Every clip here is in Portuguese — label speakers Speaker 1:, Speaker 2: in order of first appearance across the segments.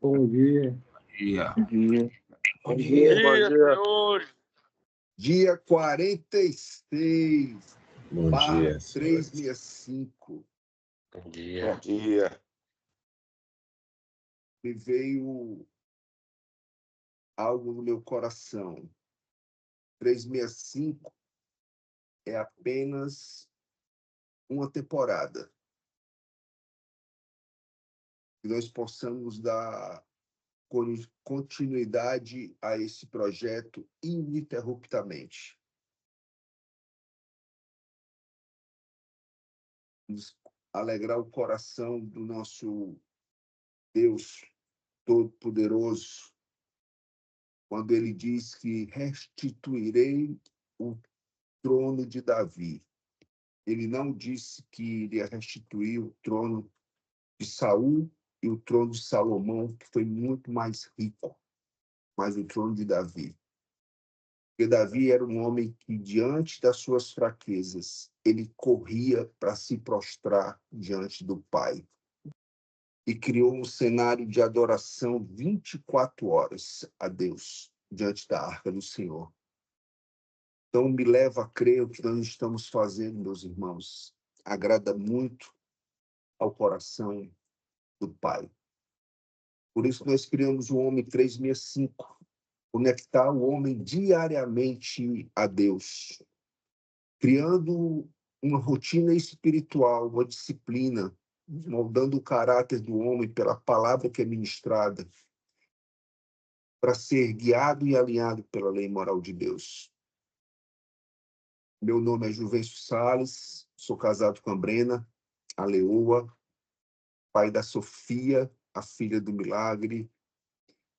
Speaker 1: Bom dia.
Speaker 2: Dia.
Speaker 3: Bom dia.
Speaker 1: Bom dia.
Speaker 3: Bom dia.
Speaker 4: Senhores.
Speaker 2: Dia 46,
Speaker 5: Bom
Speaker 2: barra
Speaker 5: dia, senhores.
Speaker 2: 365.
Speaker 4: Bom dia.
Speaker 3: Bom dia.
Speaker 2: Me veio algo no meu coração. 365 é apenas uma temporada. Que nós possamos dar continuidade a esse projeto ininterruptamente. Nos alegrar o coração do nosso Deus Todo-Poderoso, quando ele diz que restituirei o trono de Davi. Ele não disse que iria restituir o trono de Saul e o trono de Salomão, que foi muito mais rico, mas o trono de Davi. Porque Davi era um homem que, diante das suas fraquezas, ele corria para se prostrar diante do Pai. E criou um cenário de adoração 24 horas a Deus, diante da arca do Senhor. Então, me leva a crer o que nós estamos fazendo, meus irmãos, agrada muito ao coração do Pai. Por isso, nós criamos o Homem 365, conectar o homem diariamente a Deus, criando uma rotina espiritual, uma disciplina, moldando o caráter do homem pela palavra que é ministrada, para ser guiado e alinhado pela lei moral de Deus. Meu nome é Juvencio Salles, sou casado com a Brena, a Leoa, pai da Sofia, a filha do milagre,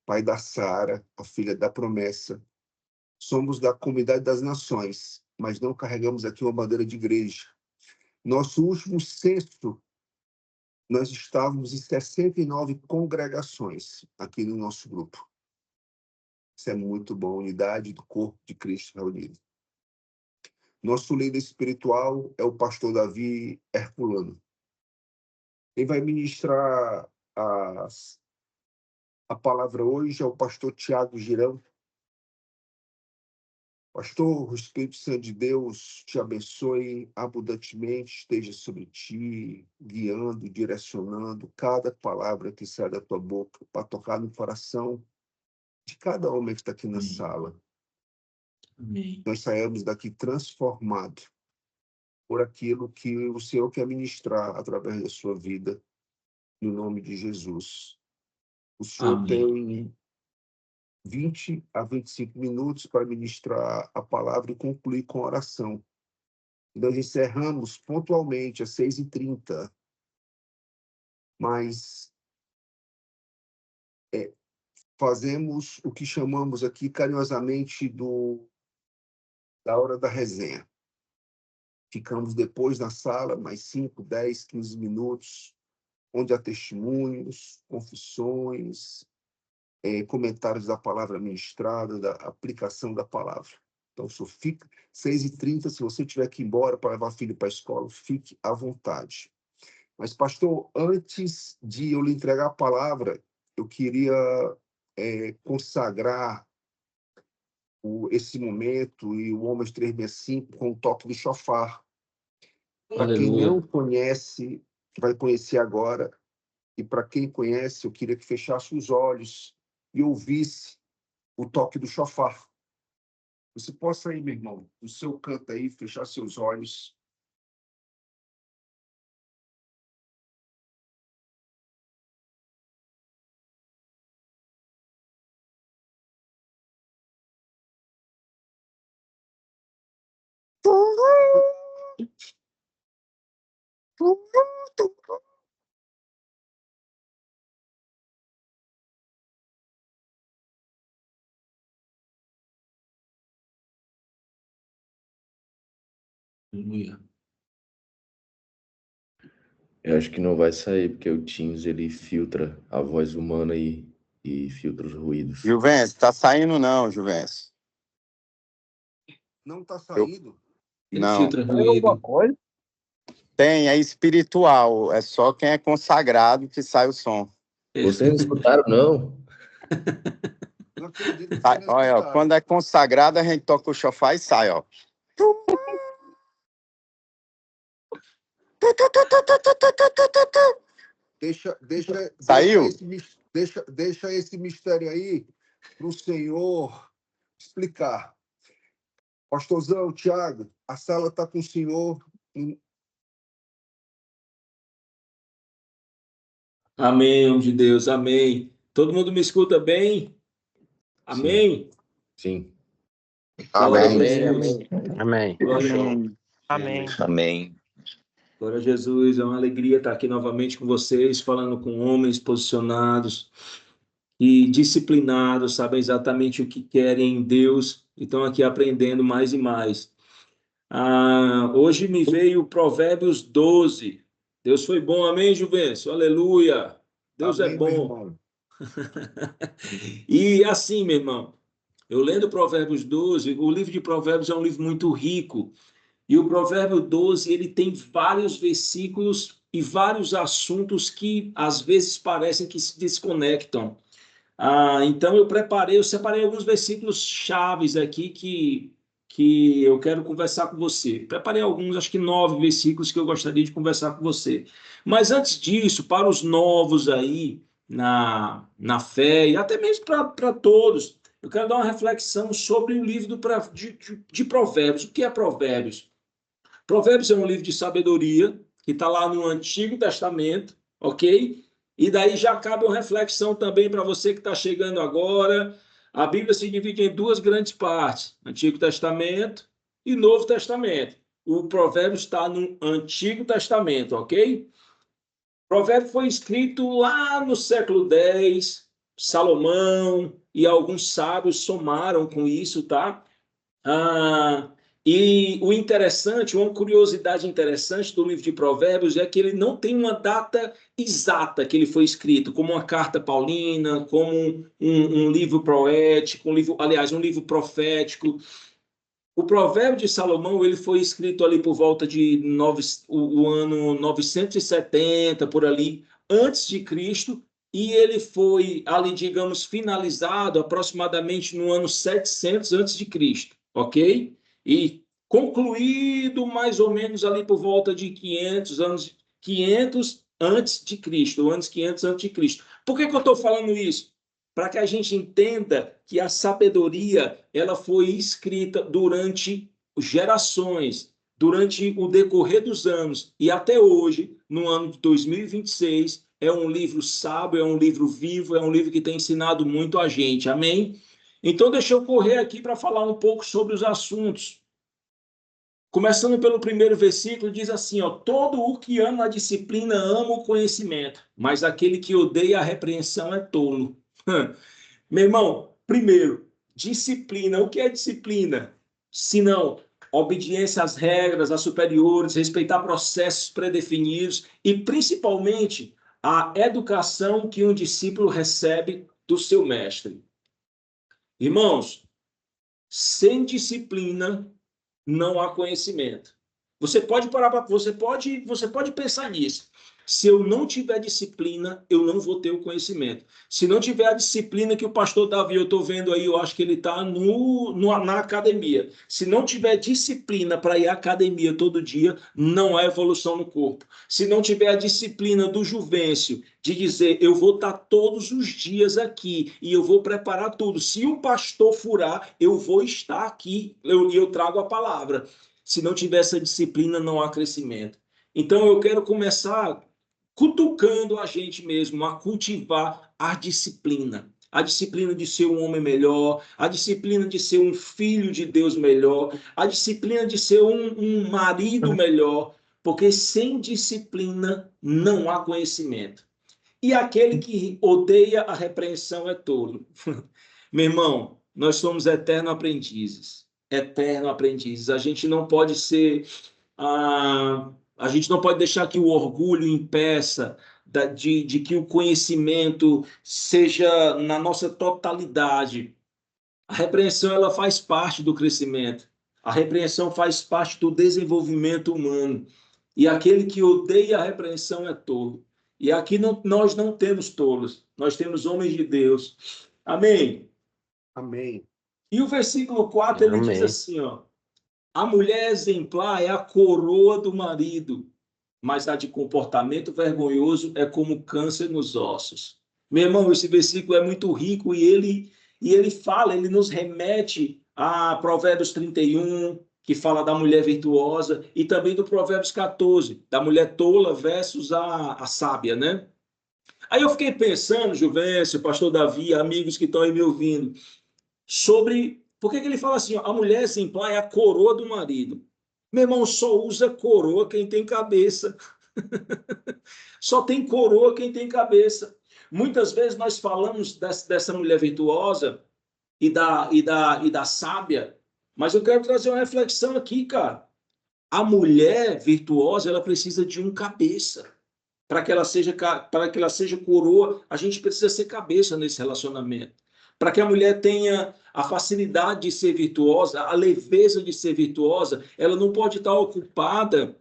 Speaker 2: pai da Sara, a filha da promessa. Somos da Comunidade das Nações, mas não carregamos aqui uma bandeira de igreja. Nosso último censo, nós estávamos em 69 congregações aqui no nosso grupo. Isso é muito bom, unidade do corpo de Cristo reunido. Nosso líder espiritual é o pastor Davi Herculano. Quem vai ministrar a palavra hoje é o pastor Tiago Girão. Pastor, o Espírito Santo de Deus te abençoe abundantemente, esteja sobre ti, guiando, direcionando cada palavra que sai da tua boca para tocar no coração de cada homem que está aqui na sala.
Speaker 5: Amém.
Speaker 2: Nós saímos daqui transformados por aquilo que o Senhor quer ministrar através da sua vida, no nome de Jesus. O Senhor
Speaker 5: Amém.
Speaker 2: tem 20 a 25 minutos para ministrar a palavra e concluir com oração. Nós encerramos pontualmente às 6h30, mas fazemos o que chamamos aqui carinhosamente da hora da resenha. Ficamos depois na sala mais 5, 10, 15 minutos, onde há testemunhos, confissões, comentários da palavra ministrada, da aplicação da palavra. Então, só fica 6h30, se você tiver que ir embora para levar filho para a escola, fique à vontade. Mas, pastor, antes de eu lhe entregar a palavra, eu queria consagrar esse momento e o Homens 365 com o toque do chofar. Para quem
Speaker 5: Aleluia.
Speaker 2: não conhece, vai conhecer agora. E para quem conhece, eu queria que fechasse os olhos e ouvisse o toque do chofar. Você possa ir, meu irmão, no seu canto aí, fechar seus olhos.
Speaker 5: Aleluia. Eu acho que não vai sair, porque o Teams ele filtra a voz humana e filtra os ruídos.
Speaker 3: Juvencio, tá saindo não, Juvencio.
Speaker 2: Não está saindo?
Speaker 5: Ele
Speaker 3: Não.
Speaker 5: filtra ruído.
Speaker 3: Tem, é espiritual. É só quem é consagrado que sai o som.
Speaker 5: Vocês não escutaram, não?
Speaker 2: Não acredito que
Speaker 3: Sai,
Speaker 2: vocês não
Speaker 3: olha, ó,
Speaker 2: escutaram.
Speaker 3: quando é consagrado, a gente toca o chofar e sai, ó.
Speaker 2: Deixa
Speaker 3: Saiu?
Speaker 2: deixa esse mistério aí para o Senhor explicar. Pastorzão, Tiago, a sala está com o senhor.
Speaker 1: Amém, homem de Deus, amém. Todo mundo me escuta bem? Amém?
Speaker 5: Sim.
Speaker 1: Glória a
Speaker 3: Amém.
Speaker 1: Jesus.
Speaker 4: Amém.
Speaker 1: Amém.
Speaker 3: Amém.
Speaker 1: Glória a Jesus, é uma alegria estar aqui novamente com vocês, falando com homens posicionados e disciplinados, sabem exatamente o que querem em Deus e estão aqui aprendendo mais e mais. Hoje me veio Provérbios 12. Deus foi bom, amém, Juvencio? Aleluia! Deus
Speaker 2: Amém,
Speaker 1: é
Speaker 2: meu
Speaker 1: bom.
Speaker 2: irmão.
Speaker 1: E assim, meu irmão, eu lendo Provérbios 12, o livro de Provérbios é um livro muito rico, e o Provérbio 12, ele tem vários versículos e vários assuntos que às vezes parecem que se desconectam. Então eu separei alguns versículos chaves aqui que eu quero conversar com você. Preparei alguns, acho que 9 versículos que eu gostaria de conversar com você. Mas antes disso, para os novos aí na fé, e até mesmo para todos, eu quero dar uma reflexão sobre o livro de Provérbios. O que é Provérbios? Provérbios é um livro de sabedoria que está lá no Antigo Testamento, ok? E daí já cabe uma reflexão também para você que está chegando agora. A Bíblia se divide em duas grandes partes, Antigo Testamento e Novo Testamento. O Provérbio está no Antigo Testamento, ok? O Provérbio foi escrito lá no século X, Salomão e alguns sábios somaram com isso, tá? Ah, e o interessante, uma curiosidade interessante do livro de Provérbios é que ele não tem uma data exata que ele foi escrito, como uma carta paulina, como um livro poético, um livro profético. O Provérbio de Salomão ele foi escrito ali por volta de o ano 970, por ali, antes de Cristo, e ele foi ali, digamos, finalizado aproximadamente no ano 700 antes de Cristo, ok? E concluído mais ou menos ali por volta de 500 antes de Cristo, anos 500 antes de Cristo. Por que eu estou falando isso? Para que a gente entenda que a sabedoria ela foi escrita durante gerações, durante o decorrer dos anos, e até hoje, no ano de 2026, é um livro sábio, é um livro vivo, é um livro que tem ensinado muito a gente, amém? Então, deixa eu correr aqui para falar um pouco sobre os assuntos. Começando pelo primeiro versículo, diz assim, ó, todo o que ama a disciplina ama o conhecimento, mas aquele que odeia a repreensão é tolo. Meu irmão, primeiro, disciplina. O que é disciplina? Se não, obediência às regras, às superiores, respeitar processos predefinidos e, principalmente, a educação que um discípulo recebe do seu mestre. Irmãos, sem disciplina não há conhecimento. Você pode parar para você pode pensar nisso. Se eu não tiver disciplina, eu não vou ter o conhecimento. Se não tiver a disciplina que o pastor Davi, eu estou vendo aí, eu acho que ele está na academia. Se não tiver disciplina para ir à academia todo dia, não há evolução no corpo. Se não tiver a disciplina do Juvencio, de dizer, eu vou estar todos os dias aqui e eu vou preparar tudo. Se o pastor furar, eu vou estar aqui e eu trago a palavra. Se não tiver essa disciplina, não há crescimento. Então, eu quero começar cutucando a gente mesmo a cultivar a disciplina de ser um homem melhor, a disciplina de ser um filho de Deus melhor, a disciplina de ser um marido melhor, porque sem disciplina não há conhecimento. E aquele que odeia a repreensão é tolo. Meu irmão, nós somos eternos aprendizes. Eternos aprendizes. A gente não pode ser. A gente não pode deixar que o orgulho impeça de que o conhecimento seja na nossa totalidade. A repreensão ela faz parte do crescimento. A repreensão faz parte do desenvolvimento humano. E aquele que odeia a repreensão é tolo. E aqui nós não temos tolos, nós temos homens de Deus. Amém?
Speaker 2: Amém.
Speaker 1: E o versículo 4, ele diz
Speaker 3: Amém.
Speaker 1: assim, ó, a mulher exemplar é a coroa do marido, mas a de comportamento vergonhoso é como câncer nos ossos. Meu irmão, esse versículo é muito rico e ele fala, ele nos remete a Provérbios 31, que fala da mulher virtuosa, e também do Provérbios 14, da mulher tola versus a sábia, né? Aí eu fiquei pensando, Juvencio, pastor Davi, amigos que estão aí me ouvindo, sobre por que ele fala assim, ó, a mulher exemplar é a coroa do marido. Meu irmão, só usa coroa quem tem cabeça. Só tem coroa quem tem cabeça. Muitas vezes nós falamos dessa mulher virtuosa e da sábia, mas eu quero trazer uma reflexão aqui, cara. A mulher virtuosa, ela precisa de um cabeça. Para que ela seja coroa, a gente precisa ser cabeça nesse relacionamento. Para que a mulher tenha a facilidade de ser virtuosa, a leveza de ser virtuosa, ela não pode estar ocupada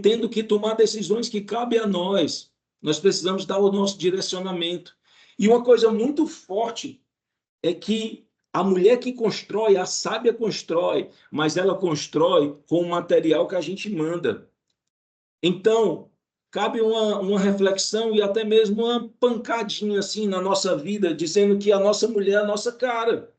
Speaker 1: tendo que tomar decisões que cabem a nós. Nós precisamos dar o nosso direcionamento. E uma coisa muito forte é que a mulher que constrói, a sábia constrói, mas ela constrói com o material que a gente manda. Então, cabe uma reflexão e até mesmo uma pancadinha assim na nossa vida, dizendo que a nossa mulher é a nossa cara.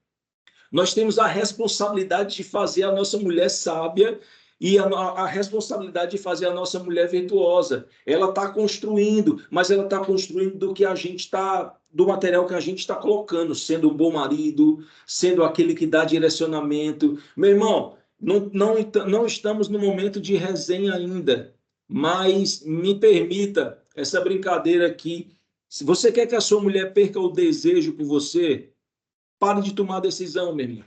Speaker 1: Nós temos a responsabilidade de fazer a nossa mulher sábia e a responsabilidade de fazer a nossa mulher virtuosa. Ela está construindo, mas ela está construindo do que a gente está, do material que a gente está colocando, sendo um bom marido, sendo aquele que dá direcionamento. Meu irmão, não estamos no momento de resenha ainda, mas me permita essa brincadeira aqui. Se você quer que a sua mulher perca o desejo por você, pare de tomar decisão, meu irmão.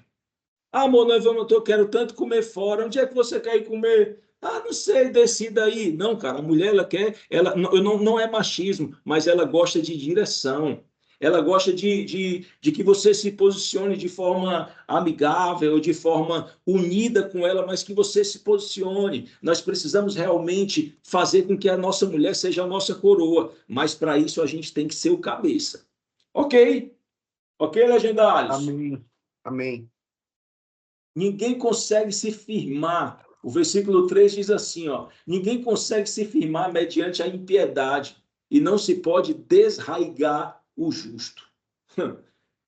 Speaker 1: Ah, amor, eu quero tanto comer fora. Onde é que você quer ir comer? Ah, não sei, decida aí. Não, cara, a mulher, ela quer, não é machismo, mas ela gosta de direção. Ela gosta de que você se posicione de forma amigável, de forma unida com ela, mas que você se posicione. Nós precisamos realmente fazer com que a nossa mulher seja a nossa coroa, mas para isso a gente tem que ser o cabeça. Ok? Ok, legendários?
Speaker 2: Amém. Amém.
Speaker 1: Ninguém consegue se firmar. O versículo 3 diz assim, ó, ninguém consegue se firmar mediante a impiedade e não se pode desraigar o justo.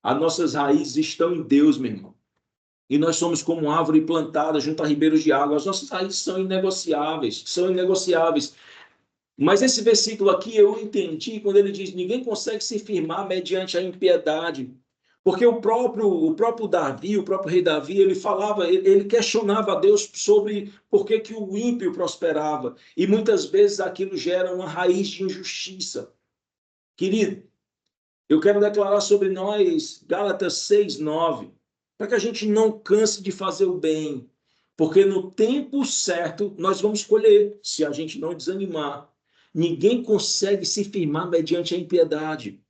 Speaker 1: As nossas raízes estão em Deus, meu irmão. E nós somos como árvore plantada junto a ribeiros de água. As nossas raízes são inegociáveis, são inegociáveis. Mas esse versículo aqui eu entendi quando ele diz, ninguém consegue se firmar mediante a impiedade. Porque o próprio Davi, o próprio rei Davi, ele falava, ele questionava a Deus sobre por que o ímpio prosperava. E muitas vezes aquilo gera uma raiz de injustiça. Querido, eu quero declarar sobre nós, Gálatas 6:9, para que a gente não canse de fazer o bem. Porque no tempo certo nós vamos colher, se a gente não desanimar. Ninguém consegue se firmar mediante a impiedade.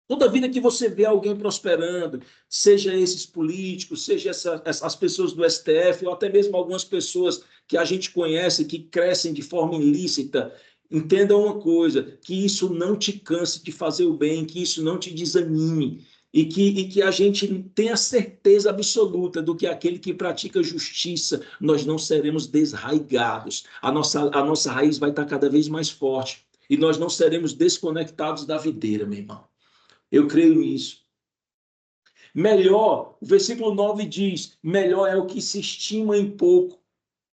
Speaker 1: Toda vida que você vê alguém prosperando, seja esses políticos, seja as pessoas do STF, ou até mesmo algumas pessoas que a gente conhece que crescem de forma ilícita, entenda uma coisa, que isso não te canse de fazer o bem, que isso não te desanime, e que a gente tenha certeza absoluta do que aquele que pratica justiça, nós não seremos desraigados. A nossa raiz vai estar cada vez mais forte, e nós não seremos desconectados da videira, meu irmão. Eu creio nisso. Melhor, o versículo 9 diz, melhor é o que se estima em pouco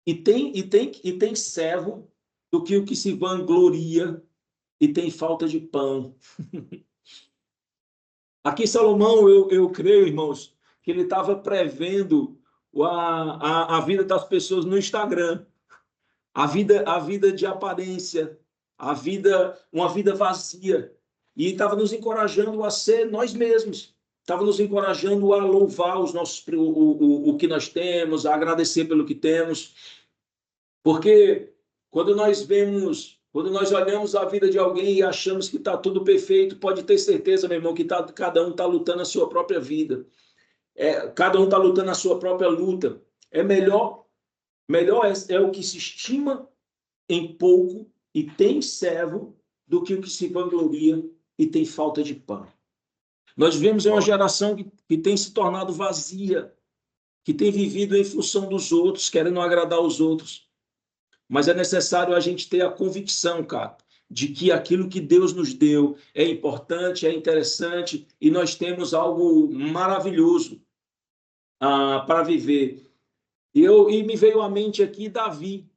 Speaker 1: e tem servo do que o que se vangloria e tem falta de pão. Aqui Salomão, eu creio, irmãos, que ele estava prevendo a vida das pessoas no Instagram, a vida de aparência, uma vida vazia. E estava nos encorajando a ser nós mesmos. Estava nos encorajando a louvar o que nós temos, a agradecer pelo que temos. Porque quando nós olhamos a vida de alguém e achamos que está tudo perfeito, pode ter certeza, meu irmão, que cada um está lutando a sua própria vida. Cada um está lutando a sua própria luta. Melhor é o que se estima em pouco e tem servo do que o que se vangloria e tem falta de pão. Nós vivemos em uma geração que tem se tornado vazia, que tem vivido em função dos outros, querendo agradar os outros. Mas é necessário a gente ter a convicção, cara, de que aquilo que Deus nos deu é importante, é interessante, e nós temos algo maravilhoso para viver. E me veio à mente aqui Davi.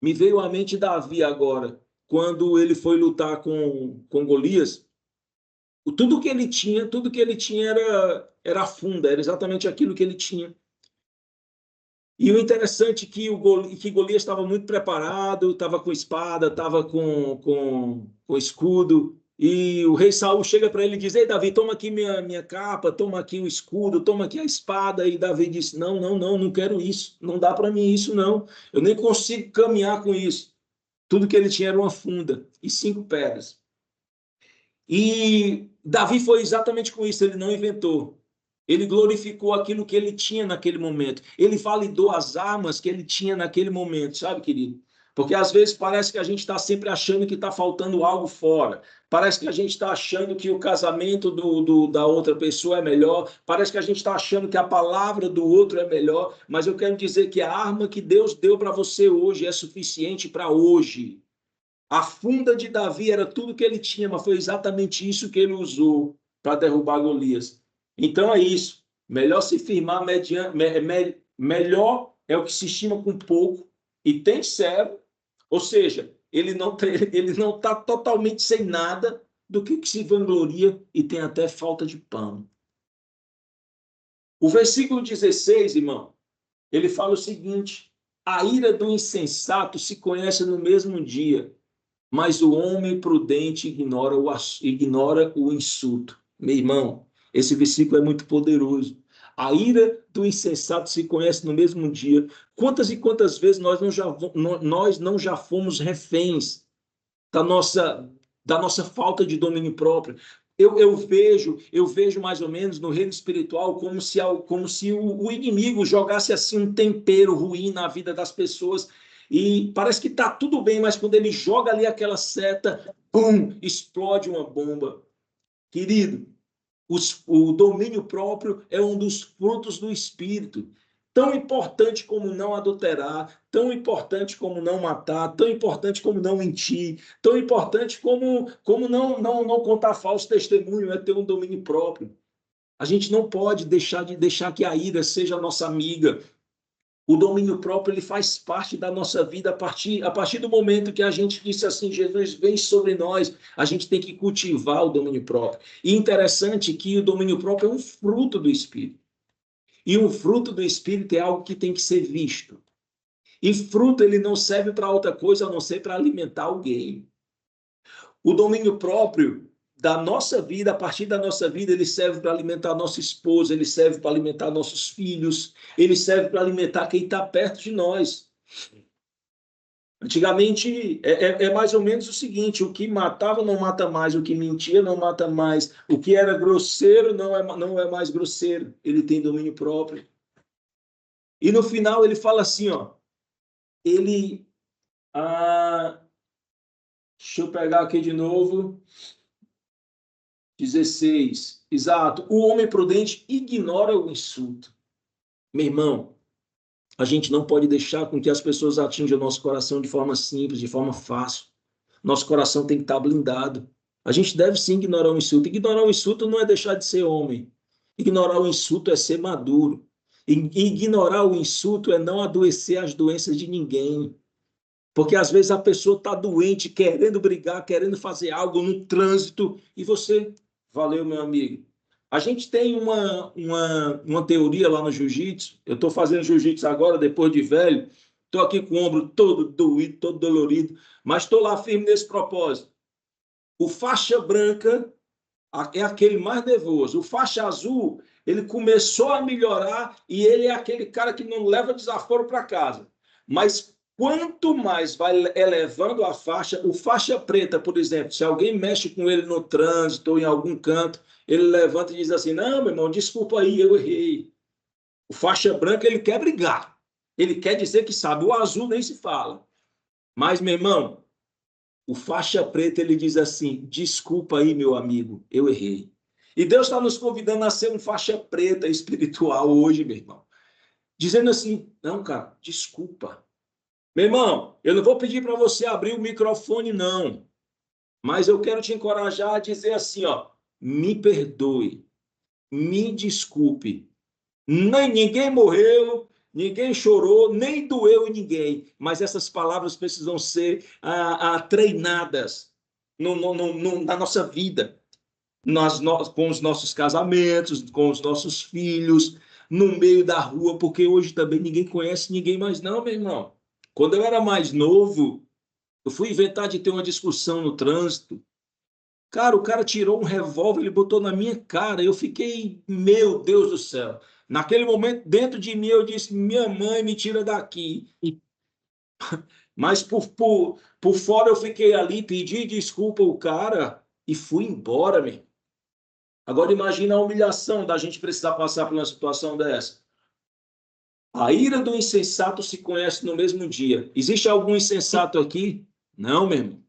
Speaker 1: Me veio à mente Davi agora, quando ele foi lutar com Golias. Tudo que ele tinha era funda, era exatamente aquilo que ele tinha. E o interessante é que Golias estava muito preparado, estava com espada, estava com escudo, e o rei Saul chega para ele e diz: ei, Davi, toma aqui minha capa, toma aqui o escudo, toma aqui a espada. E Davi disse: não quero isso, não dá para mim isso, não. Eu nem consigo caminhar com isso. Tudo que ele tinha era uma funda e 5 pedras. E Davi foi exatamente com isso, ele não inventou. Ele glorificou aquilo que ele tinha naquele momento. Ele validou as armas que ele tinha naquele momento, sabe, querido? Porque às vezes parece que a gente está sempre achando que está faltando algo fora. Parece que a gente está achando que o casamento da outra pessoa é melhor. Parece que a gente está achando que a palavra do outro é melhor. Mas eu quero dizer que a arma que Deus deu para você hoje é suficiente para hoje. A funda de Davi era tudo que ele tinha, mas foi exatamente isso que ele usou para derrubar Golias. Então é isso. Melhor se firmar melhor é o que se estima com pouco e tem servo, ou seja, ele não está totalmente sem nada do que se vangloria e tem até falta de pão. O versículo 16, irmão, ele fala o seguinte: a ira do insensato se conhece no mesmo dia, mas o homem prudente ignora o insulto. Meu irmão, esse versículo é muito poderoso. A ira do insensato se conhece no mesmo dia. Quantas e quantas vezes nós não já fomos reféns da nossa falta de domínio próprio? Eu vejo mais ou menos no reino espiritual como se o inimigo jogasse assim um tempero ruim na vida das pessoas. E parece que está tudo bem, mas quando ele joga ali aquela seta, pum, explode uma bomba. Querido, o domínio próprio é um dos frutos do Espírito. Tão importante como não adulterar, tão importante como não matar, tão importante como não mentir, tão importante como não contar falso testemunho, é ter um domínio próprio. A gente não pode deixar que a ira seja a nossa amiga. O domínio próprio ele faz parte da nossa vida a partir do momento que a gente disse assim: Jesus vem sobre nós, a gente tem que cultivar o domínio próprio. E interessante que o domínio próprio é um fruto do Espírito. E um fruto do Espírito é algo que tem que ser visto. E fruto ele não serve para outra coisa a não ser para alimentar alguém. O domínio próprio da nossa vida, a partir da nossa vida, ele serve para alimentar nossa esposa, ele serve para alimentar nossos filhos, ele serve para alimentar quem está perto de nós. Antigamente, é mais ou menos o seguinte: o que matava não mata mais, o que mentia não mata mais, o que era grosseiro não é mais grosseiro, ele tem domínio próprio. E no final ele fala assim, ó, deixa eu pegar aqui de novo, 16, exato, o homem prudente ignora o insulto. Meu irmão, a gente não pode deixar com que as pessoas atinjam o nosso coração de forma simples, de forma fácil. Nosso coração tem que estar blindado. A gente deve sim ignorar o insulto. Ignorar o insulto não é deixar de ser homem. Ignorar o insulto é ser maduro. Ignorar o insulto é não adoecer as doenças de ninguém. Porque às vezes a pessoa está doente, querendo brigar, querendo fazer algo no trânsito, e você, valeu, meu amigo. A gente tem uma teoria lá no jiu-jitsu. Eu estou fazendo jiu-jitsu agora, depois de velho. Estou aqui com o ombro todo doído, todo dolorido, mas estou lá firme nesse propósito. O faixa branca é aquele mais nervoso. O faixa azul, ele começou a melhorar e ele é aquele cara que não leva desaforo para casa. Mas quanto mais vai elevando a faixa, o faixa preta, por exemplo, se alguém mexe com ele no trânsito ou em algum canto, ele levanta e diz assim: não, meu irmão, desculpa aí, eu errei. O faixa branca, ele quer brigar. Ele quer dizer que sabe. O azul nem se fala. Mas, meu irmão, o faixa preta, ele diz assim, desculpa aí, meu amigo, eu errei. E Deus está nos convidando a ser um faixa preta espiritual hoje, meu irmão. Dizendo assim, não, cara, desculpa. Meu irmão, eu não vou pedir para você abrir o microfone, não. Mas eu quero te encorajar a dizer assim, ó, me perdoe, me desculpe. Nem ninguém morreu, ninguém chorou, nem doeu em ninguém. Mas essas palavras precisam ser treinadas na nossa vida, com os nossos casamentos, com os nossos filhos, no meio da rua, porque hoje também ninguém conhece ninguém mais não, meu irmão. Quando eu era mais novo, eu fui inventar de ter uma discussão no trânsito. Cara, o cara tirou um revólver, ele botou na minha cara. Eu fiquei, meu Deus do céu. Naquele momento, dentro de mim, eu disse: minha mãe, me tira daqui. Mas por fora eu fiquei ali, pedi desculpa ao cara e fui embora, meu. Agora imagina a humilhação da gente precisar passar por uma situação dessa. A ira do insensato se conhece no mesmo dia. Existe algum insensato aqui? Não, meu irmão.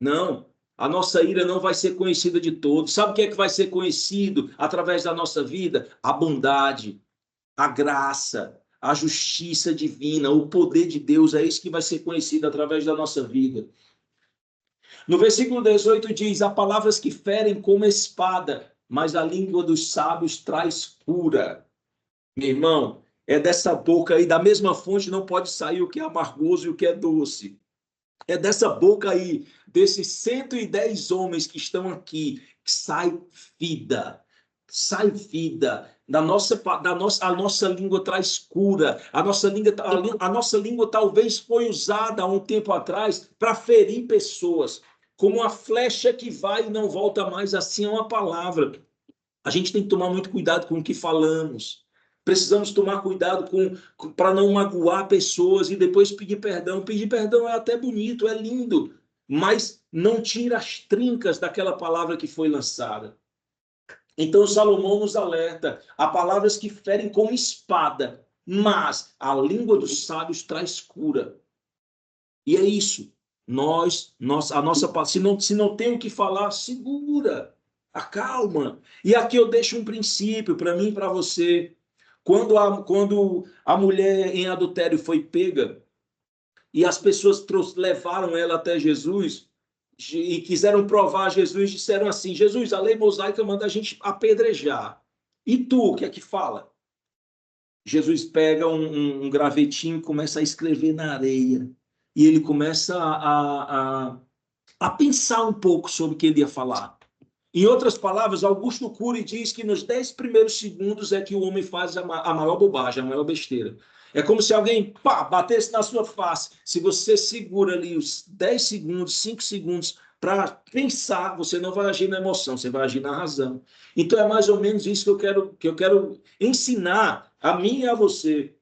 Speaker 1: Não. A nossa ira não vai ser conhecida de todos. Sabe o que é que vai ser conhecido através da nossa vida? A bondade, a graça, a justiça divina, o poder de Deus. É isso que vai ser conhecido através da nossa vida. No versículo 18 diz: há palavras que ferem como espada, mas a língua dos sábios traz cura. Meu irmão, é dessa boca aí, da mesma fonte, não pode sair o que é amargoso e o que é doce. É dessa boca aí, desses 110 homens que estão aqui, que sai vida. Sai vida. A nossa língua traz cura. A nossa língua talvez foi usada há um tempo atrás para ferir pessoas. Como uma flecha que vai e não volta mais, assim é uma palavra. A gente tem que tomar muito cuidado com o que falamos. Precisamos tomar cuidado para não magoar pessoas e depois pedir perdão. Pedir perdão é até bonito, é lindo, mas não tira as trincas daquela palavra que foi lançada. Então Salomão nos alerta: há palavras que ferem como espada, mas a língua dos sábios traz cura. E é isso. Se não tem o que falar, segura, acalma. E aqui eu deixo um princípio para mim e para você. Quando a mulher em adultério foi pega e as pessoas levaram ela até Jesus e quiseram provar Jesus, disseram assim: Jesus, a lei mosaica manda a gente apedrejar. E tu, o que é que fala? Jesus pega um gravetinho e começa a escrever na areia. E ele começa a pensar um pouco sobre o que ele ia falar. Em outras palavras, Augusto Cury diz que nos 10 primeiros segundos é que o homem faz a maior bobagem, a maior besteira. É como se alguém batesse na sua face. Se você segura ali os 10 segundos, 5 segundos para pensar, você não vai agir na emoção, você vai agir na razão. Então é mais ou menos isso que eu quero ensinar a mim e a você.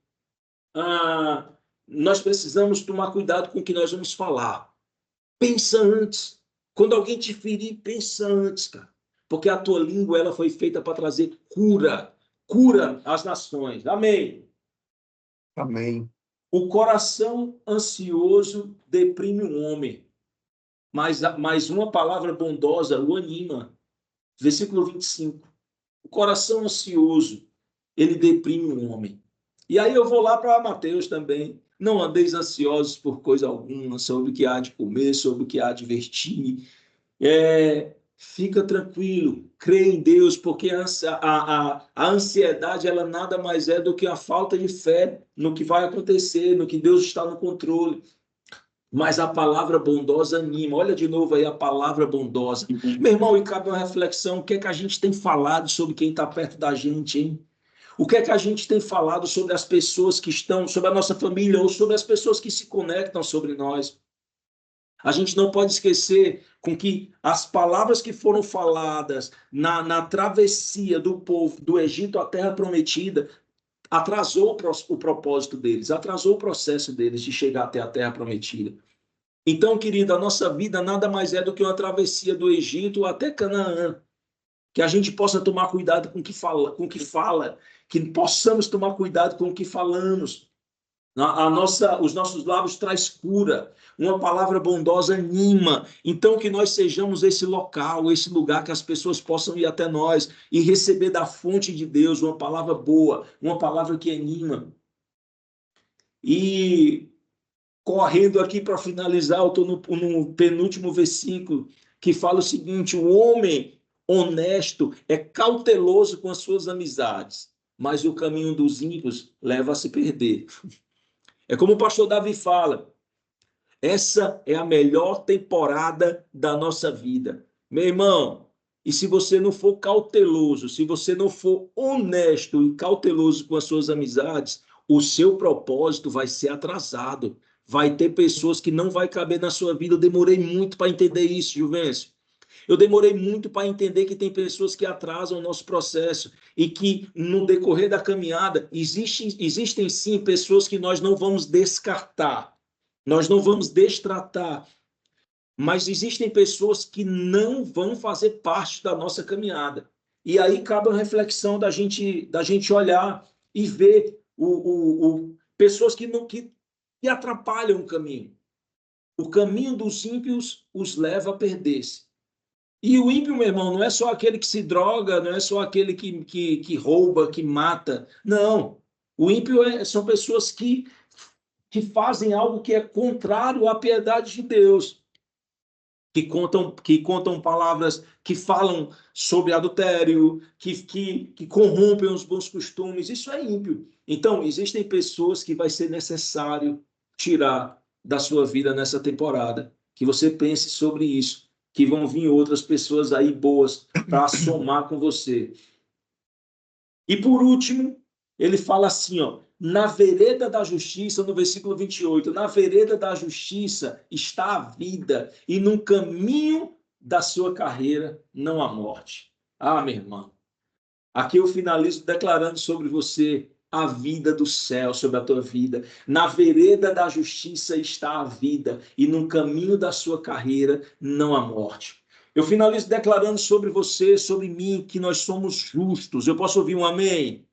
Speaker 1: Nós precisamos tomar cuidado com o que nós vamos falar. Pensa antes. Quando alguém te ferir, pensa antes, cara. Porque a tua língua ela foi feita para trazer cura. Cura às nações. Amém.
Speaker 2: Amém.
Speaker 1: O coração ansioso deprime o homem, mas uma palavra bondosa o anima. Versículo 25. O coração ansioso, ele deprime o homem. E aí eu vou lá para Mateus também. Não andeis ansiosos por coisa alguma, sobre o que há de comer, sobre o que há de vestir. Fica tranquilo, crê em Deus, porque a ansiedade ela nada mais é do que a falta de fé no que vai acontecer, no que Deus está no controle. Mas a palavra bondosa anima. Olha de novo aí a palavra bondosa. Meu irmão, e cabe uma reflexão: o que é que a gente tem falado sobre quem está perto da gente, hein? O que é que a gente tem falado sobre as pessoas que estão, sobre a nossa família, ou sobre as pessoas que se conectam sobre nós? A gente não pode esquecer com que as palavras que foram faladas na travessia do povo do Egito à Terra Prometida atrasou o propósito deles, atrasou o processo deles de chegar até a Terra Prometida. Então, querido, a nossa vida nada mais é do que uma travessia do Egito até Canaã. Que a gente possa tomar cuidado com o que fala, que possamos tomar cuidado com o que falamos. Os nossos lábios traz cura. Uma palavra bondosa anima. Então, que nós sejamos esse local, esse lugar que as pessoas possam ir até nós e receber da fonte de Deus uma palavra boa, uma palavra que anima. E correndo aqui para finalizar, eu estou no penúltimo versículo, que fala o seguinte: o homem honesto é cauteloso com as suas amizades, mas o caminho dos ímpios leva a se perder. É como o pastor Davi fala, essa é a melhor temporada da nossa vida. Meu irmão, e se você não for cauteloso, se você não for honesto e cauteloso com as suas amizades, o seu propósito vai ser atrasado. Vai ter pessoas que não vai caber na sua vida. Eu demorei muito para entender isso, Juvencio. Eu demorei muito para entender que tem pessoas que atrasam o nosso processo e que, no decorrer da caminhada, existem sim pessoas que nós não vamos descartar, nós não vamos destratar, mas existem pessoas que não vão fazer parte da nossa caminhada. E aí cabe a reflexão da gente olhar e ver pessoas que atrapalham o caminho. O caminho dos ímpios os leva a perder-se. E o ímpio, meu irmão, não é só aquele que se droga, não é só aquele que rouba, que mata. Não. O ímpio são pessoas que fazem algo que é contrário à piedade de Deus. Que contam palavras, que falam sobre adultério, que corrompem os bons costumes. Isso é ímpio. Então, existem pessoas que vai ser necessário tirar da sua vida nessa temporada. Que você pense sobre isso. Que vão vir outras pessoas aí boas para somar com você. E por último, ele fala assim, ó, na vereda da justiça, no versículo 28, na vereda da justiça está a vida, e no caminho da sua carreira não há morte. Ah, meu irmão, aqui eu finalizo declarando sobre você a vida do céu, sobre a tua vida. Na vereda da justiça está a vida, e no caminho da sua carreira não há morte. Eu finalizo declarando sobre você, sobre mim, que nós somos justos. Eu posso ouvir um amém?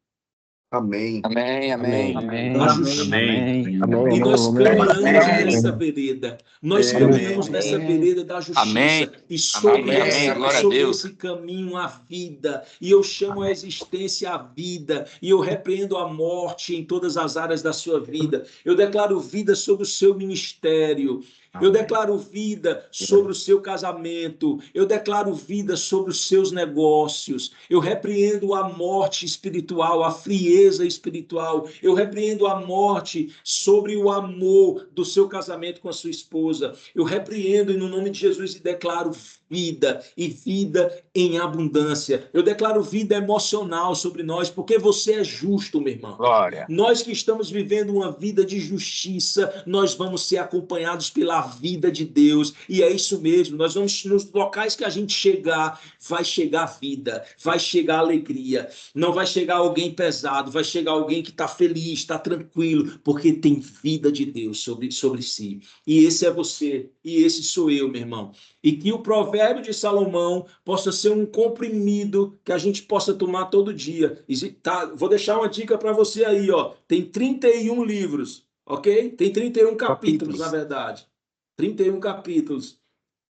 Speaker 2: Amém.
Speaker 3: Amém, amém.
Speaker 4: Amém.
Speaker 1: A justiça.
Speaker 4: Amém.
Speaker 1: E nós caminhamos nessa vereda. Nós caminhamos nessa vereda da justiça.
Speaker 3: Amém.
Speaker 1: E sobre,
Speaker 3: Amém. Glória a
Speaker 1: sobre
Speaker 3: Deus.
Speaker 1: esse caminho a vida. E eu chamo a existência a vida. E eu repreendo a morte em todas as áreas da sua vida. Eu declaro vida sobre o seu ministério. Eu declaro vida sobre o seu casamento. Eu declaro vida sobre os seus negócios. Eu repreendo a morte espiritual, a frieza espiritual. Eu repreendo a morte sobre o amor do seu casamento com a sua esposa. Eu repreendo no nome de Jesus e declaro vida, e vida em abundância. Eu declaro vida emocional sobre nós, porque você é justo, meu irmão.
Speaker 3: Glória.
Speaker 1: Nós que estamos vivendo uma vida de justiça, nós vamos ser acompanhados pela vida de Deus, e é isso mesmo, nós vamos, nos locais que a gente chegar, vai chegar vida, vai chegar alegria, não vai chegar alguém pesado, vai chegar alguém que está feliz, está tranquilo, porque tem vida de Deus sobre si, e esse é você, e esse sou eu, meu irmão, e que o provérbio de Salomão possa ser um comprimido que a gente possa tomar todo dia. Vou deixar uma dica para você aí, ó. Tem 31 livros, ok? Tem 31 capítulos, na verdade. 31 capítulos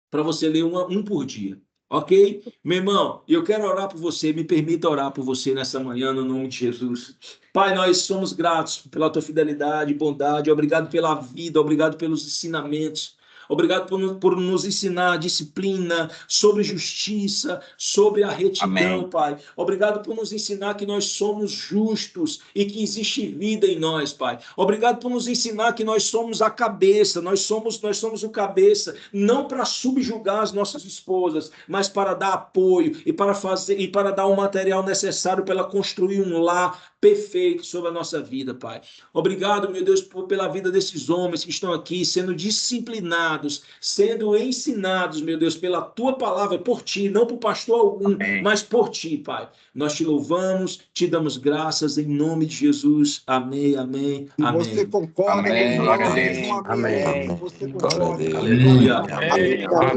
Speaker 1: para você ler um por dia, ok? Meu irmão, eu quero orar por você, me permita orar por você nessa manhã, no nome de Jesus. Pai, nós somos gratos pela tua fidelidade, bondade, obrigado pela vida, obrigado pelos ensinamentos. Obrigado por nos ensinar a disciplina, sobre justiça, sobre a retidão,
Speaker 3: Amém.
Speaker 1: Pai. Obrigado por nos ensinar que nós somos justos e que existe vida em nós, Pai. Obrigado por nos ensinar que nós somos a cabeça, nós somos o cabeça, não para subjugar as nossas esposas, mas para dar apoio e para dar o material necessário para ela construir um lar perfeito sobre a nossa vida, Pai. Obrigado, meu Deus, pela vida desses homens que estão aqui sendo disciplinados, sendo ensinados, meu Deus, pela tua palavra, por ti, não por pastor algum, mas por ti, Pai. Nós te louvamos, te damos graças em nome de Jesus. Amém, amém,
Speaker 2: E
Speaker 1: amém.
Speaker 2: você concorda?
Speaker 3: Amém.
Speaker 2: Glória a
Speaker 3: Amém.
Speaker 2: Deus, um
Speaker 4: Amém.
Speaker 2: Você
Speaker 3: Glória a
Speaker 2: concorda?
Speaker 3: Deus.
Speaker 1: Aleluia.
Speaker 4: Amém.
Speaker 3: Amém.
Speaker 4: Glória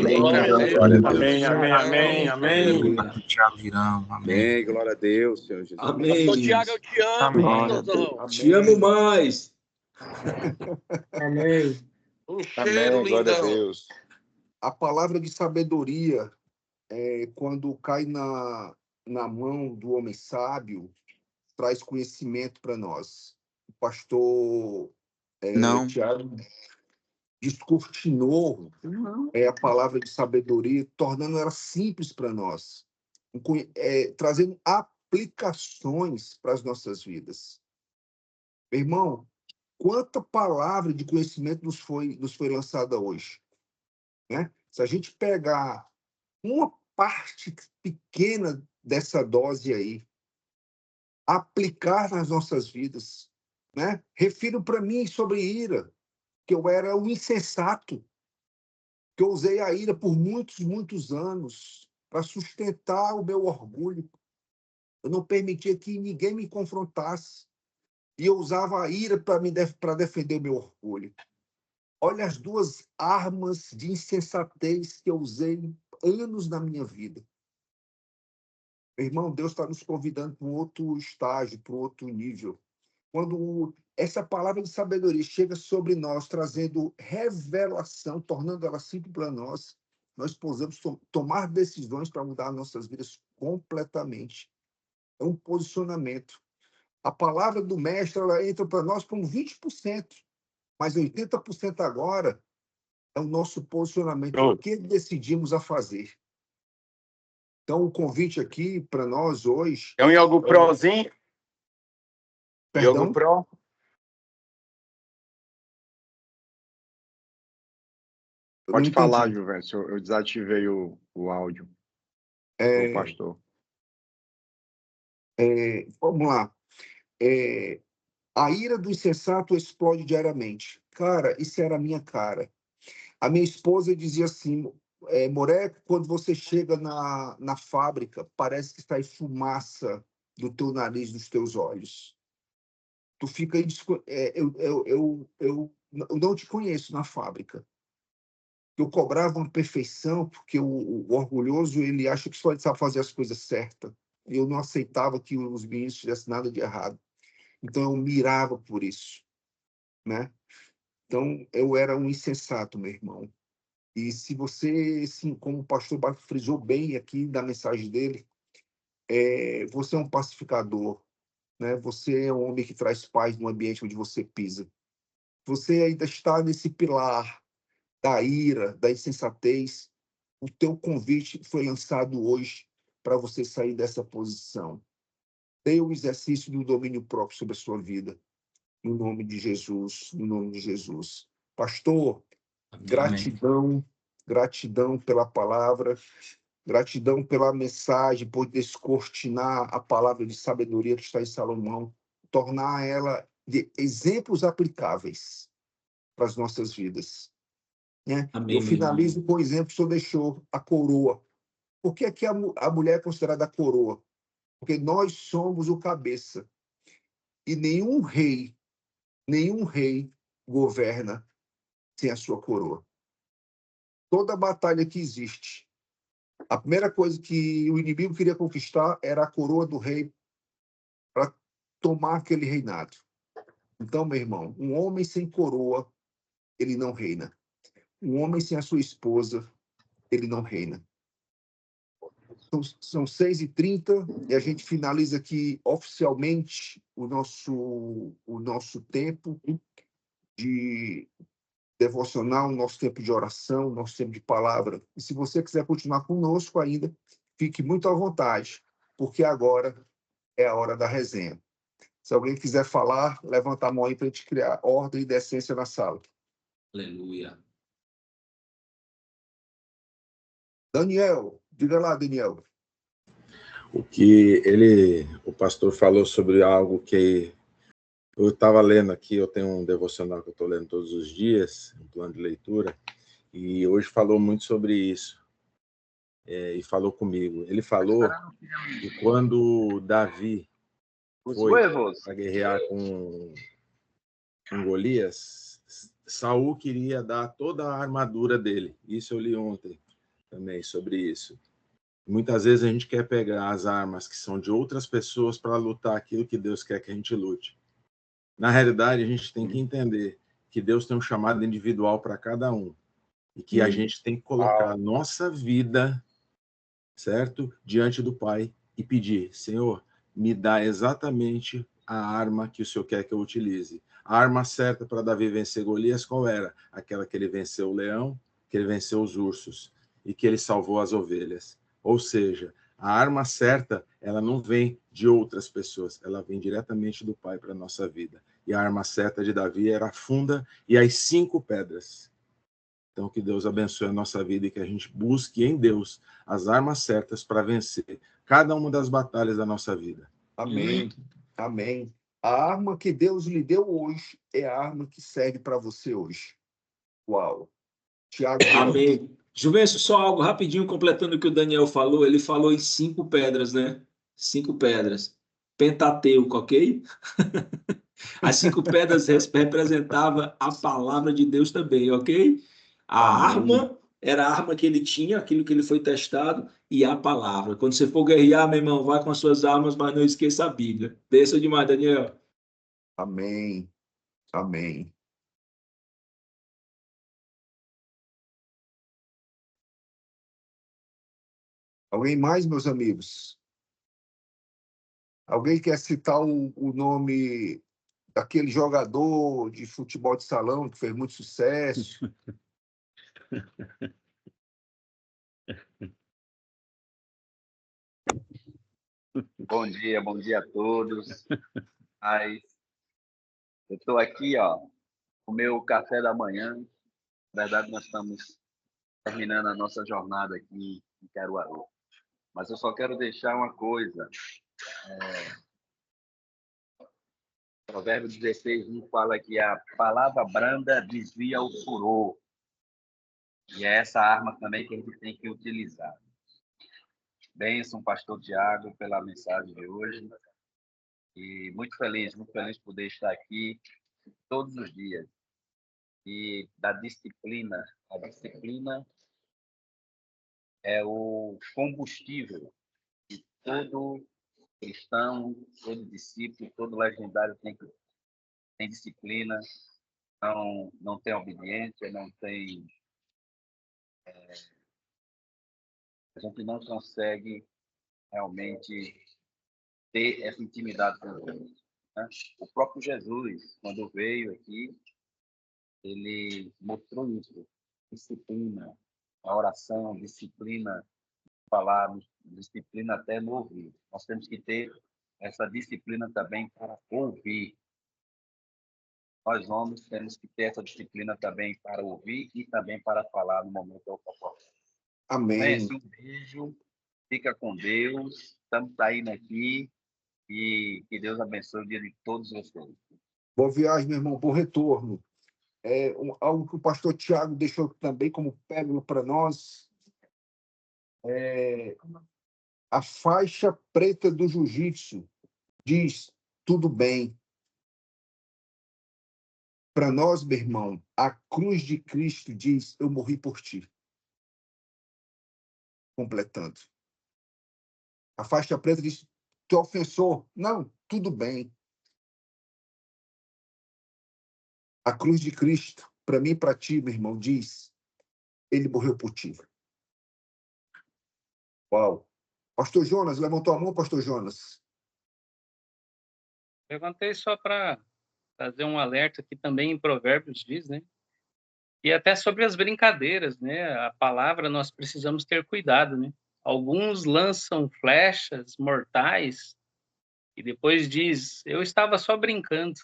Speaker 4: a
Speaker 3: Glória a
Speaker 4: Deus.
Speaker 3: Deus.
Speaker 4: Amém. Amém.
Speaker 1: Aleluia.
Speaker 4: Thiago Virão. Amém.
Speaker 6: Amém, glória a Deus, Senhor Jesus.
Speaker 1: Amém.
Speaker 7: Pastor Tiago, eu te amo,
Speaker 4: Amém.
Speaker 7: pastorzão.
Speaker 1: Te amo mais.
Speaker 4: Amém.
Speaker 2: Um
Speaker 3: Amém, glória a Deus.
Speaker 2: A palavra de sabedoria, quando cai na mão do homem sábio, traz conhecimento para nós. O pastor
Speaker 3: Não.
Speaker 2: Tiago descortinou a palavra de sabedoria, tornando ela simples para nós, trazendo aplicações para as nossas vidas. Meu irmão, quanta palavra de conhecimento nos foi lançada hoje, né? Se a gente pegar uma parte pequena dessa dose aí, aplicar nas nossas vidas, né? Refiro para mim sobre ira, que eu era um insensato, que eu usei a ira por muitos, muitos anos para sustentar o meu orgulho. Eu não permitia que ninguém me confrontasse. E eu usava a ira para defender o meu orgulho. Olha as duas armas de insensatez que eu usei anos na minha vida. Meu irmão, Deus está nos convidando para um outro estágio, para um outro nível. Quando essa palavra de sabedoria chega sobre nós, trazendo revelação, tornando ela simples para nós, nós podemos tomar decisões para mudar nossas vidas completamente. É um posicionamento. A palavra do mestre ela entra para nós como 20%, mas 80% agora é o nosso posicionamento, o que decidimos a fazer. Então, o convite aqui para nós hoje...
Speaker 3: É um Yogo Prozinho?
Speaker 2: Perdão?
Speaker 3: Yogo Pro? Pode falar, Juvencio. Eu desativei o áudio do pastor.
Speaker 2: Vamos lá. A ira do insensato explode diariamente. Cara, isso era a minha cara. A minha esposa dizia assim, Moreco, quando você chega na fábrica, parece que sai fumaça do teu nariz, dos teus olhos. Tu fica aí... eu não te conheço na fábrica. Eu cobrava uma perfeição, porque o orgulhoso, ele acha que só ele sabe fazer as coisas certas. Eu não aceitava que os meninos fizessem nada de errado. Então, eu mirava por isso, né? Então, eu era um insensato, meu irmão. E se você, assim, como o pastor Barco frisou bem aqui na mensagem dele, você é um pacificador, né? Você é um homem que traz paz no ambiente onde você pisa. Você ainda está nesse pilar da ira, da insensatez. O teu convite foi lançado hoje para você sair dessa posição. Tenha o exercício do domínio próprio sobre a sua vida. No nome de Jesus, no nome de Jesus. Pastor, gratidão, gratidão pela palavra, gratidão pela mensagem, por descortinar a palavra de sabedoria que está em Salomão, tornar ela de exemplos aplicáveis para as nossas vidas. Né? Eu finalizo com o exemplo que o senhor deixou, a coroa. Por que aqui a mulher é considerada a coroa? Porque nós somos o cabeça. E nenhum rei governa sem a sua coroa. Toda batalha que existe, a primeira coisa que o inimigo queria conquistar era a coroa do rei para tomar aquele reinado. Então, meu irmão, um homem sem coroa, ele não reina. Um homem sem a sua esposa, ele não reina. São 6h30 e a gente finaliza aqui oficialmente o nosso tempo de devocional, o nosso tempo de oração, o nosso tempo de palavra. E se você quiser continuar conosco ainda, fique muito à vontade, porque agora é a hora da resenha. Se alguém quiser falar, levanta a mão aí para a gente criar ordem e decência na sala.
Speaker 1: Aleluia.
Speaker 2: Daniel, diga lá, Daniel.
Speaker 4: O pastor falou sobre algo que eu estava lendo aqui, eu tenho um devocional que eu estou lendo todos os dias, um plano de leitura, e hoje falou muito sobre isso, e falou comigo. Ele falou que quando Davi foi para guerrear com Golias, Saul queria dar toda a armadura dele. Isso eu li ontem também sobre isso. Muitas vezes a gente quer pegar as armas que são de outras pessoas para lutar aquilo que Deus quer que a gente lute. Na realidade, a gente tem que entender que Deus tem um chamado individual para cada um e que a gente tem que colocar a nossa vida, certo, diante do Pai e pedir: Senhor, me dá exatamente a arma que o Senhor quer que eu utilize. A arma certa para Davi vencer Golias, qual era? Aquela que ele venceu o leão, que ele venceu os ursos e que ele salvou as ovelhas. Ou seja, a arma certa, ela não vem de outras pessoas, ela vem diretamente do Pai para a nossa vida. E a arma certa de Davi era a funda e as 5 pedras. Então, que Deus abençoe a nossa vida e que a gente busque em Deus as armas certas para vencer cada uma das batalhas da nossa vida.
Speaker 2: Amém. Amém. A arma que Deus lhe deu hoje é a arma que serve para você hoje. Uau. Tiago.
Speaker 1: Amém. Juvencio, só algo rapidinho completando o que o Daniel falou. Ele falou em 5 pedras, né? 5 pedras. Pentateuco, ok? As 5 pedras representavam a palavra de Deus também, ok? A arma era a arma que ele tinha, aquilo que ele foi testado, e a palavra. Quando você for guerrear, meu irmão, vá com as suas armas, mas não esqueça a Bíblia. Desça demais, Daniel.
Speaker 2: Amém. Amém. Alguém mais, meus amigos? Alguém quer citar o nome daquele jogador de futebol de salão que fez muito sucesso?
Speaker 6: Bom dia a todos. Mas eu estou aqui, ó, o meu café da manhã. Na verdade, nós estamos terminando a nossa jornada aqui em Caruaru. Mas eu só quero deixar uma coisa. Provérbio 16:1 fala que a palavra branda desvia o furor. E é essa arma também que a gente tem que utilizar. Bênção, pastor Tiago, pela mensagem de hoje. E muito feliz de poder estar aqui todos os dias. E da disciplina. A disciplina é o combustível que todo cristão, todo discípulo, todo legendário tem disciplina, não tem obediência, não tem... a gente não consegue realmente ter essa intimidade com Deus, né? O próprio Jesus, quando veio aqui, ele mostrou isso, disciplina, a oração, disciplina, falar, disciplina até no ouvir. Nós temos que ter essa disciplina também para ouvir. Nós homens temos que ter essa disciplina também para ouvir e também para falar no momento oportuno.
Speaker 2: Amém.
Speaker 6: Um beijo, fica com Deus, estamos saindo aqui e que Deus abençoe o dia de todos vocês.
Speaker 2: Boa viagem, meu irmão, bom retorno. Algo que o pastor Tiago deixou também como pérola para nós. A faixa preta do jiu-jitsu diz: tudo bem. Para nós, meu irmão, a cruz de Cristo diz: eu morri por ti. Completando. A faixa preta diz: tu é ofensor. Não, tudo bem. A cruz de Cristo, para mim e para ti, meu irmão, diz: ele morreu por ti. Uau. Pastor Jonas, levantou a mão, pastor Jonas?
Speaker 7: Levantei só para fazer um alerta que também em Provérbios diz, né? E até sobre as brincadeiras, né? A palavra nós precisamos ter cuidado, né? Alguns lançam flechas mortais e depois diz: eu estava só brincando.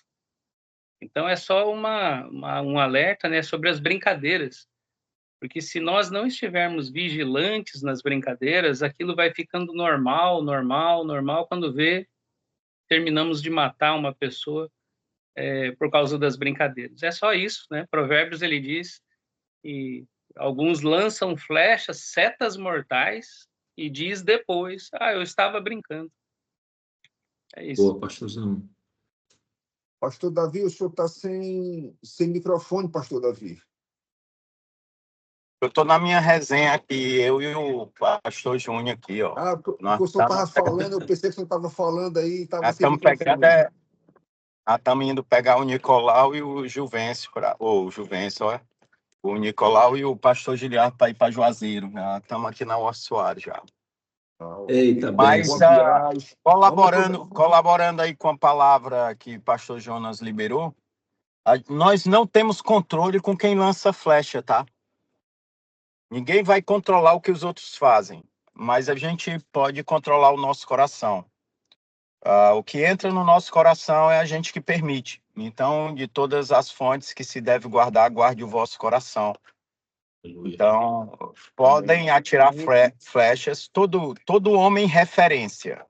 Speaker 7: Então é só um alerta, né, sobre as brincadeiras. Porque se nós não estivermos vigilantes nas brincadeiras, aquilo vai ficando normal. Quando vê, terminamos de matar uma pessoa por causa das brincadeiras. É só isso, né? Provérbios, ele diz, e alguns lançam flechas, setas mortais, e diz depois: eu estava brincando. É isso.
Speaker 1: Boa, pastorzão.
Speaker 2: Pastor Davi, o senhor está sem microfone, pastor Davi.
Speaker 8: Eu estou na minha resenha aqui, eu e o pastor Júnior aqui, ó.
Speaker 2: O senhor estava falando, eu pensei que o senhor estava falando aí, estava sem
Speaker 8: Estamos pegando,
Speaker 2: microfone.
Speaker 8: estamos indo pegar o Nicolau e o Juvencio, o Juvencio, ó. O Nicolau e o pastor Giliardo para ir para Juazeiro. Já estamos aqui na Horta Soares já.
Speaker 1: Eita,
Speaker 8: Mas
Speaker 1: benção.
Speaker 8: colaborando aí com a palavra que o pastor Jonas liberou, nós não temos controle com quem lança flecha, tá? Ninguém vai controlar o que os outros fazem, mas a gente pode controlar o nosso coração. O que entra no nosso coração é a gente que permite. Então, de todas as fontes que se deve guardar, guarde o vosso coração. Então, podem atirar flechas. Todo homem referência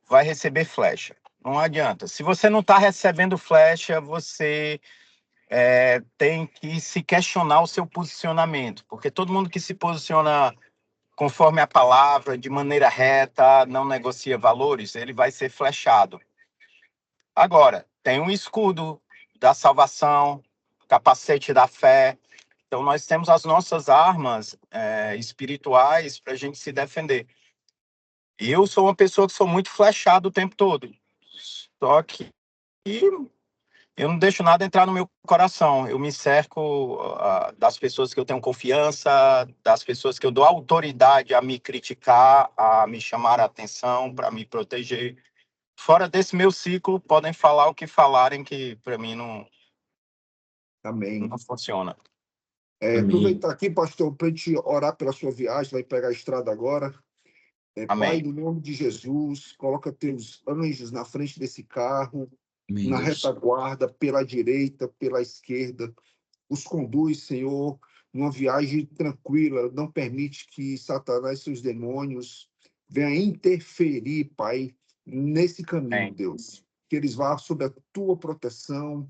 Speaker 8: vai receber flecha. Não adianta. Se você não está recebendo flecha, você tem que se questionar o seu posicionamento. Porque todo mundo que se posiciona conforme a palavra, de maneira reta, não negocia valores, ele vai ser flechado. Agora, tem um escudo da salvação, capacete da fé. Então, nós temos as nossas armas espirituais para a gente se defender. E eu sou uma pessoa que sou muito flechado o tempo todo. Só que eu não deixo nada entrar no meu coração. Eu me cerco das pessoas que eu tenho confiança, das pessoas que eu dou autoridade a me criticar, a me chamar a atenção, para me proteger. Fora desse meu ciclo, podem falar o que falarem, que para mim não funciona.
Speaker 2: Aproveitar aqui, pastor, para a gente orar pela sua viagem, vai pegar a estrada agora. Pai, no nome de Jesus, coloca teus anjos na frente desse carro, na retaguarda, pela direita, pela esquerda. Os conduz, Senhor, numa viagem tranquila. Não permite que Satanás e seus demônios venham interferir, Pai, nesse caminho, Deus. Que eles vá sob a tua proteção,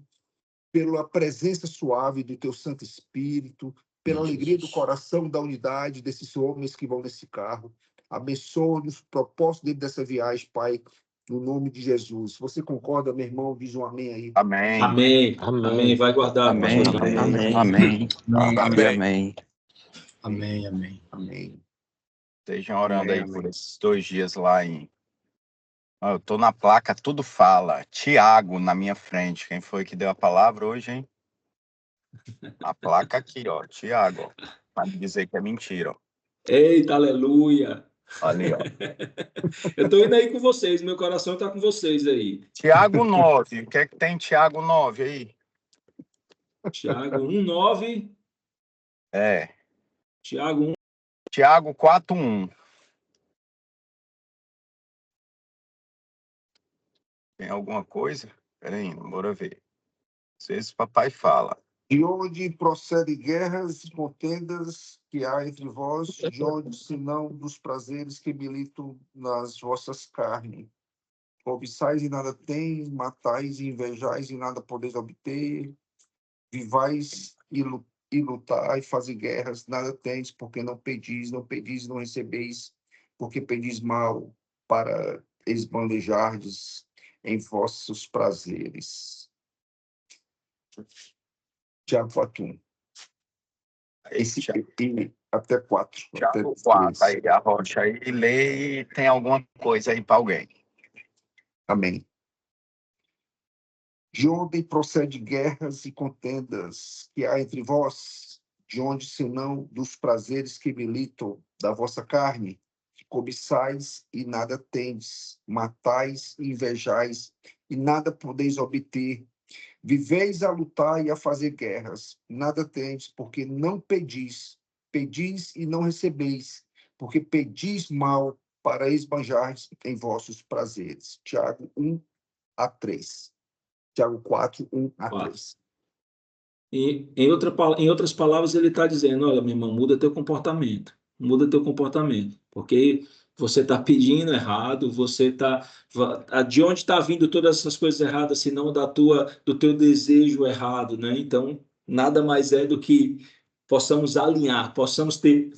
Speaker 2: pela presença suave do teu Santo Espírito, pela alegria do coração, da unidade desses homens que vão nesse carro. Abençoe-nos, propósito dentro dessa viagem, Pai, no nome de Jesus. Você concorda, meu irmão? Diz um amém aí.
Speaker 8: Amém.
Speaker 1: Amém. Amém. Vai guardar.
Speaker 8: Amém.
Speaker 2: Amém.
Speaker 8: Estejam orando aí por esses 2 dias lá em... Eu tô na placa, tudo fala. Tiago na minha frente. Quem foi que deu a palavra hoje, hein? A placa aqui, ó. Tiago. Para me dizer que é mentira, ó.
Speaker 1: Eita, aleluia.
Speaker 8: Ali, ó.
Speaker 1: Eu tô indo aí com vocês. Meu coração tá com vocês aí.
Speaker 8: Tiago 9. O que é que tem Tiago 9 aí?
Speaker 1: Tiago 1:9. Tiago 1.
Speaker 8: Tiago 4:1. Tem alguma coisa? Peraí, bora ver. Às vezes papai fala.
Speaker 2: De onde procedem guerras e contendas que há entre vós, de onde, senão dos prazeres que militam nas vossas carnes. Cobiçais e nada tens, matais e invejais e nada podeis obter, vivais e lutai, fazei guerras, nada tens, porque não pedis, não recebeis, porque pedis mal, para esbandejardes em vossos prazeres. Tiago 4:1. Até 4.
Speaker 8: Tiago 4, aí a rocha aí, lê e tem alguma coisa aí para alguém.
Speaker 2: Amém. De onde procede guerras e contendas que há entre vós? De onde, senão, dos prazeres que militam da vossa carne? Cobiçais e nada tendes, matais e invejais e nada podeis obter. Viveis a lutar e a fazer guerras, nada tendes, porque não pedis. Pedis e não recebeis, porque pedis mal para esbanjardes em vossos prazeres. Tiago 1-3. Tiago 4:1-3.
Speaker 1: E em outras palavras, ele está dizendo: olha, meu irmão, muda teu comportamento. Muda teu comportamento. Porque você está pedindo errado, você está... De onde está vindo todas essas coisas erradas, se não do teu desejo errado, né? Então, nada mais é do que possamos alinhar, possamos ter,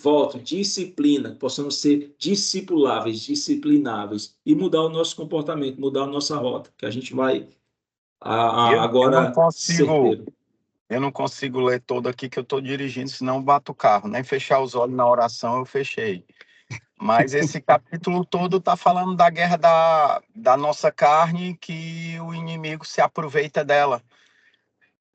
Speaker 1: disciplina, possamos ser discipuláveis, disciplináveis e mudar o nosso comportamento, mudar a nossa rota, que a gente vai agora certeiro.
Speaker 8: Eu não consigo ler todo aqui que eu estou dirigindo, senão bato o carro. Nem fechar os olhos na oração, eu fechei. Mas esse capítulo todo está falando da guerra da nossa carne, que o inimigo se aproveita dela,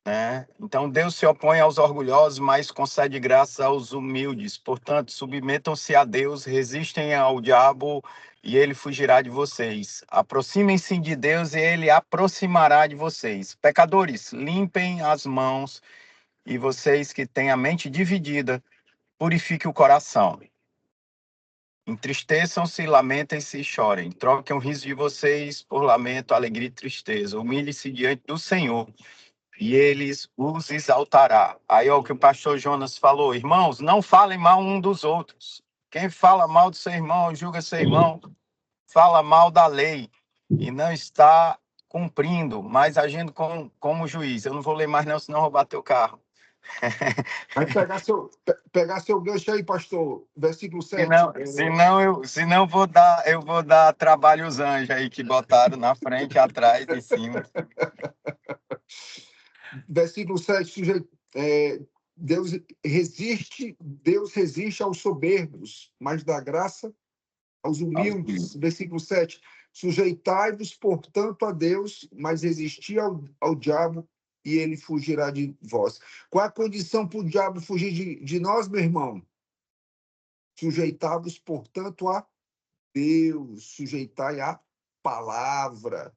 Speaker 8: né? Então Deus se opõe aos orgulhosos, mas concede graça aos humildes. Portanto, submetam-se a Deus, resistem ao diabo e ele fugirá de vocês. Aproximem-se de Deus e ele aproximará de vocês. Pecadores, limpem as mãos, e vocês que têm a mente dividida, purifiquem o coração. Entristeçam-se, lamentem-se e chorem. Troquem o riso de vocês por lamento, alegria e tristeza. Humilhem-se diante do Senhor e ele os exaltará. Aí é o que o pastor Jonas falou. Irmãos, não falem mal um dos outros. Quem fala mal do seu irmão, julga seu irmão, fala mal da lei e não está cumprindo, mas agindo como juiz. Eu não vou ler mais não, senão vou bater o carro.
Speaker 2: Vai pegar seu gancho aí, pastor. Versículo 7.
Speaker 8: Senão eu vou dar trabalho aos anjos aí que botaram na frente, atrás e em cima.
Speaker 2: Versículo 7, Deus resiste aos soberbos, mas dá graça aos humildes. Versículo 7, sujeitai-vos, portanto, a Deus, mas resisti ao diabo, e ele fugirá de vós. Qual é a condição para o diabo fugir de nós, meu irmão? Sujeitai-vos, portanto, a Deus, sujeitai a palavra.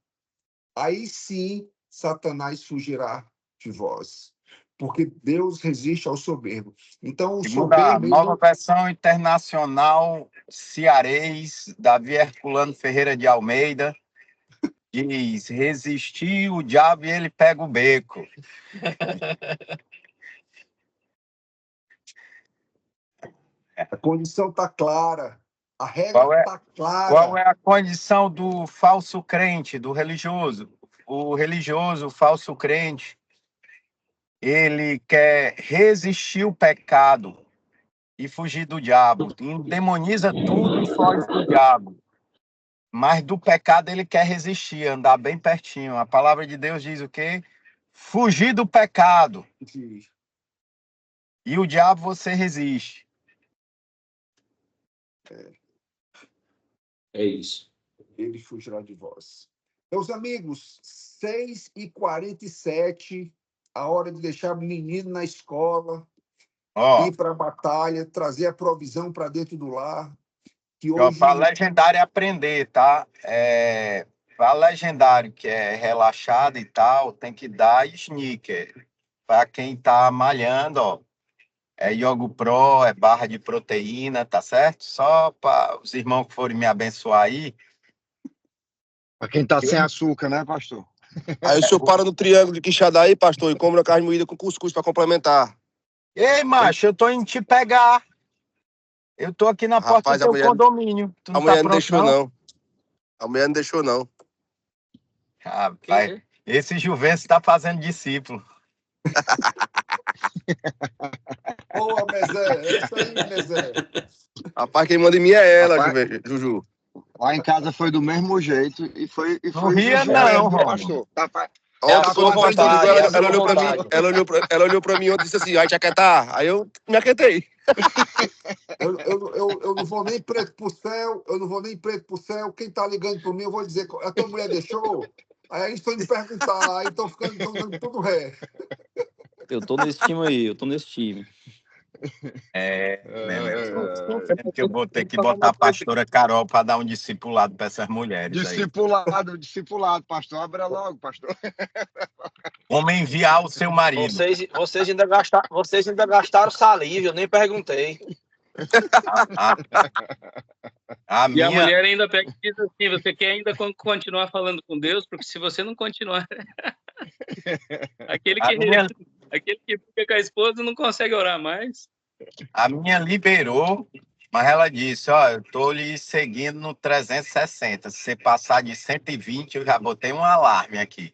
Speaker 2: Aí sim, Satanás fugirá de vós, porque Deus resiste ao soberbo. Então, o soberbo...
Speaker 8: Nova versão internacional, cearês, Davi Herculano Ferreira de Almeida, diz: resistir o diabo e ele pega o beco.
Speaker 2: A condição está clara. A regra está clara.
Speaker 8: Qual é a condição do falso crente, do religioso? O religioso, o falso crente, ele quer resistir o pecado e fugir do diabo. Demoniza tudo e foge do diabo. Mas do pecado ele quer resistir, andar bem pertinho. A palavra de Deus diz o quê? Fugir do pecado.
Speaker 2: Sim.
Speaker 8: E o diabo você resiste.
Speaker 1: É isso.
Speaker 2: Ele fugirá de vós. Meus amigos, 6h47, a hora de deixar o menino na escola, ir para a batalha, trazer a provisão para dentro do lar.
Speaker 8: Para legendário aprender, tá? Para legendário que é relaxado e tal, tem que dar sneaker. Para quem tá malhando, ó, é Yogo Pro, é barra de proteína, tá certo? Só para os irmãos que forem me abençoar aí.
Speaker 3: Para quem tá sem açúcar, né, pastor?
Speaker 9: Aí o senhor para no triângulo de Quixadá aí, pastor, e come uma carne moída com cuscuz para complementar.
Speaker 8: Ei, macho, eu tô indo te pegar. Eu tô aqui na porta do teu condomínio.
Speaker 9: A mulher não deixou, não. A mulher não deixou, não.
Speaker 8: Rapaz, esse Juventus tá fazendo discípulo.
Speaker 2: Boa, Mezé. É isso aí, Mezé.
Speaker 9: Rapaz, quem manda em mim é ela, Juju.
Speaker 3: Lá em casa foi do mesmo jeito e foi
Speaker 8: não ria, não,
Speaker 3: pastor.
Speaker 9: Ela olhou pra mim e disse assim, vai te aquietar. Aí eu me aquietei.
Speaker 2: Eu não vou nem preto pro céu, Quem tá ligando por mim, eu vou dizer, a tua mulher deixou? Aí eles estão me perguntar, aí estão dando tudo ré.
Speaker 10: Eu tô nesse time.
Speaker 8: Eu vou ter que botar a pastora Carol para dar um discipulado para essas mulheres.
Speaker 3: Discipulado, pastor. Abra logo, pastor.
Speaker 8: Como enviar o seu marido.
Speaker 10: Vocês ainda gastaram saliva, eu nem perguntei.
Speaker 7: A mulher ainda pega e diz assim, você quer ainda continuar falando com Deus? Porque se você não continuar... aquele que fica com a esposa não consegue orar mais.
Speaker 8: A minha liberou, mas ela disse, ó, eu tô lhe seguindo no 360. Se você passar de 120, eu já botei um alarme aqui.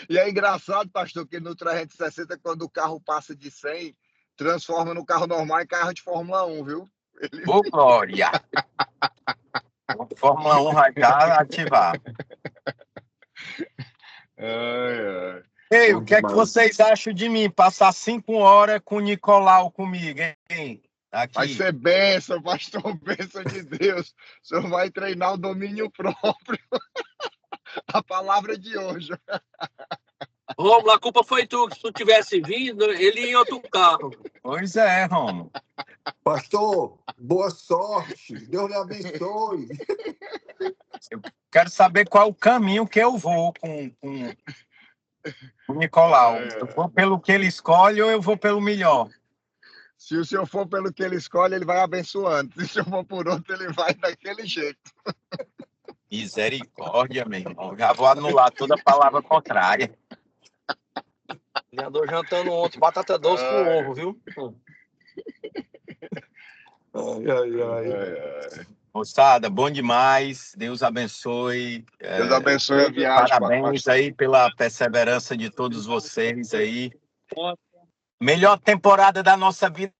Speaker 3: E é engraçado, pastor, que no 360, quando o carro passa de 100, transforma no carro normal em carro de Fórmula 1, viu?
Speaker 8: Ô, glória! O Fórmula 1 vai estar ativado. Ei, o que é que vocês acham de mim? Passar 5 horas com o Nicolau comigo, hein? Aqui.
Speaker 3: Vai ser bênção, pastor, bênção de Deus. O senhor vai treinar o domínio próprio. A palavra de hoje.
Speaker 10: Rômulo, a culpa foi tu, que se tu tivesse vindo, ele ia em outro carro.
Speaker 8: Pois é, Romulo.
Speaker 2: Pastor, boa sorte. Deus lhe abençoe.
Speaker 8: Eu quero saber qual o caminho que eu vou com o Nicolau. Eu vou pelo que ele escolhe ou eu vou pelo melhor?
Speaker 3: Se o senhor for pelo que ele escolhe, ele vai abençoando. Se o senhor for por outro, ele vai daquele jeito.
Speaker 8: Misericórdia, meu irmão. Já vou anular toda palavra contrária.
Speaker 10: Já andou jantando ontem batata doce com ovo, viu?
Speaker 8: Moçada, bom demais. Deus abençoe.
Speaker 3: Deus abençoe a viagem.
Speaker 8: Parabéns aí pela perseverança de todos vocês aí. Melhor temporada da nossa vida